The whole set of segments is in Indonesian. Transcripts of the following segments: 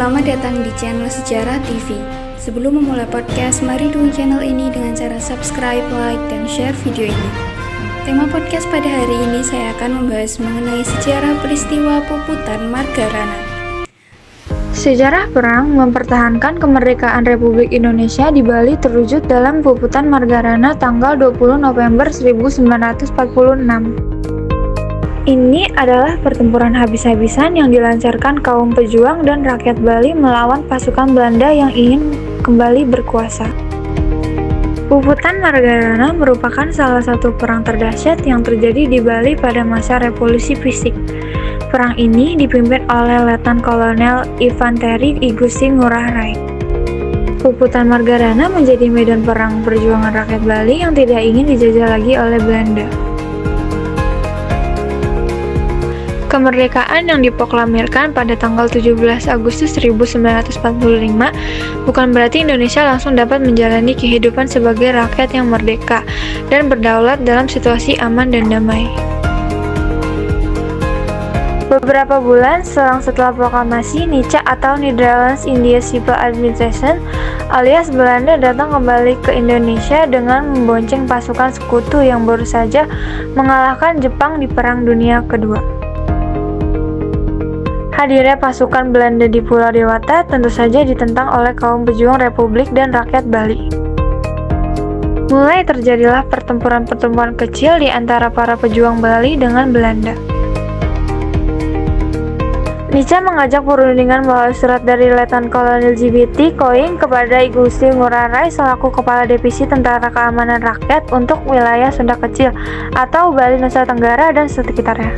Selamat datang di channel Sejarah TV. Sebelum memulai podcast, mari dukung channel ini dengan cara subscribe, like, dan share video ini. Tema podcast pada hari ini saya akan membahas mengenai sejarah peristiwa Puputan Margarana. Sejarah perang mempertahankan kemerdekaan Republik Indonesia di Bali terwujud dalam Puputan Margarana tanggal 20 November 1946. Ini adalah pertempuran habis-habisan yang dilancarkan kaum pejuang dan rakyat Bali melawan pasukan Belanda yang ingin kembali berkuasa. Puputan Margarana merupakan salah satu perang terdahsyat yang terjadi di Bali pada masa Revolusi Fisik. Perang ini dipimpin oleh Letnan Kolonel Infanteri I Gusti Ngurah Rai. Puputan Margarana menjadi medan perang perjuangan rakyat Bali yang tidak ingin dijajah lagi oleh Belanda. Kemerdekaan yang diproklamirkan pada tanggal 17 Agustus 1945 bukan berarti Indonesia langsung dapat menjalani kehidupan sebagai rakyat yang merdeka dan berdaulat dalam situasi aman dan damai. Beberapa bulan setelah proklamasi NICA atau Netherlands India Civil Administration alias Belanda datang kembali ke Indonesia dengan membonceng pasukan sekutu yang baru saja mengalahkan Jepang di Perang Dunia Kedua. Hadirnya pasukan Belanda di Pulau Dewata tentu saja ditentang oleh kaum pejuang Republik dan rakyat Bali. Mulai terjadilah pertempuran-pertempuran kecil di antara para pejuang Bali dengan Belanda. NICA mengajak perundingan melalui surat dari Letnan Kolonel GBT Koing kepada I Gusti Ngurah Rai selaku Kepala Divisi Tentara Keamanan Rakyat untuk wilayah Sunda Kecil atau Bali Nusa Tenggara dan sekitarnya.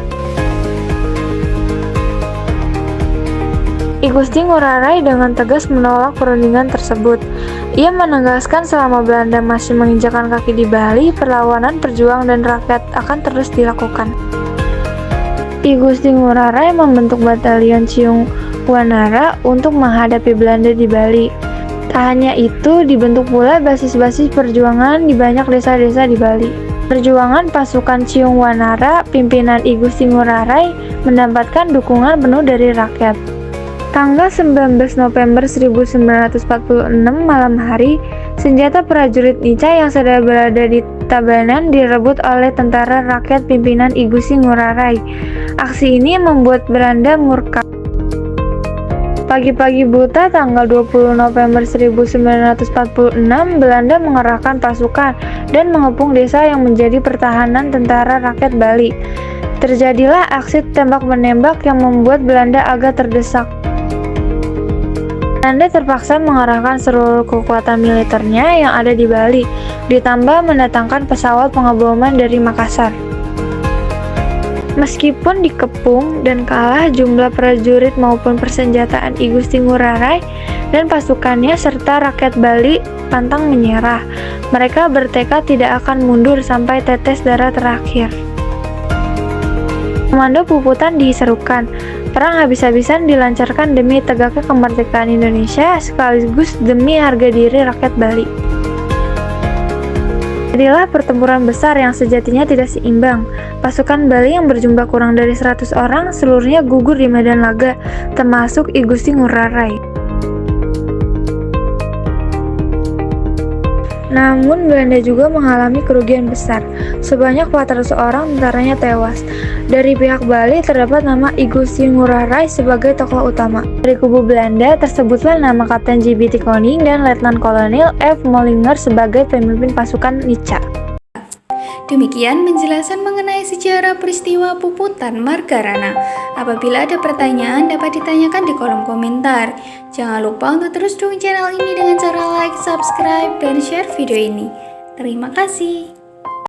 I Gusti Ngurah Rai dengan tegas menolak perundingan tersebut. Ia menegaskan selama Belanda masih menginjakkan kaki di Bali, perlawanan perjuang dan rakyat akan terus dilakukan. I Gusti Ngurah Rai membentuk batalion Ciung Wanara untuk menghadapi Belanda di Bali. Tak hanya itu, dibentuk pula basis-basis perjuangan di banyak desa-desa di Bali. Perjuangan pasukan Ciung Wanara, pimpinan I Gusti Ngurah Rai, mendapatkan dukungan penuh dari rakyat. Tanggal 19 November 1946 malam hari, senjata prajurit NICA yang sedang berada di Tabanan direbut oleh tentara rakyat pimpinan I Gusti Ngurah Rai. Aksi ini membuat Belanda murka. Pagi-pagi buta tanggal 20 November 1946, Belanda mengerahkan pasukan dan mengepung desa yang menjadi pertahanan tentara rakyat Bali. Terjadilah aksi tembak-menembak yang membuat Belanda agak terdesak. Belanda terpaksa mengerahkan seluruh kekuatan militernya yang ada di Bali, ditambah mendatangkan pesawat pengeboman dari Makassar. Meskipun dikepung dan kalah, jumlah prajurit maupun persenjataan I Gusti Ngurah Rai dan pasukannya serta rakyat Bali pantang menyerah. Mereka bertekad tidak akan mundur sampai tetes darah terakhir. Komando Puputan diserukan. Perang habis-habisan dilancarkan demi tegaknya kemerdekaan Indonesia sekaligus demi harga diri rakyat Bali. Jadilah pertempuran besar yang sejatinya tidak seimbang. Pasukan Bali yang berjumlah kurang dari 100 orang seluruhnya gugur di medan laga, termasuk I Gusti Ngurah Rai. Namun Belanda juga mengalami kerugian besar. Sebanyak 400 orang tentaranya tewas. Dari pihak Bali terdapat nama I Gusti Ngurah Rai sebagai tokoh utama. Dari kubu Belanda tersebutlah nama Kapten GBT Koning dan Letnan Kolonel F. Mollinger sebagai pemimpin pasukan NICA. Demikian penjelasan mengenai sejarah peristiwa Puputan Margarana. Apabila ada pertanyaan dapat ditanyakan di kolom komentar. Jangan lupa untuk terus dukung channel ini dengan cara like, subscribe, dan share video ini. Terima kasih.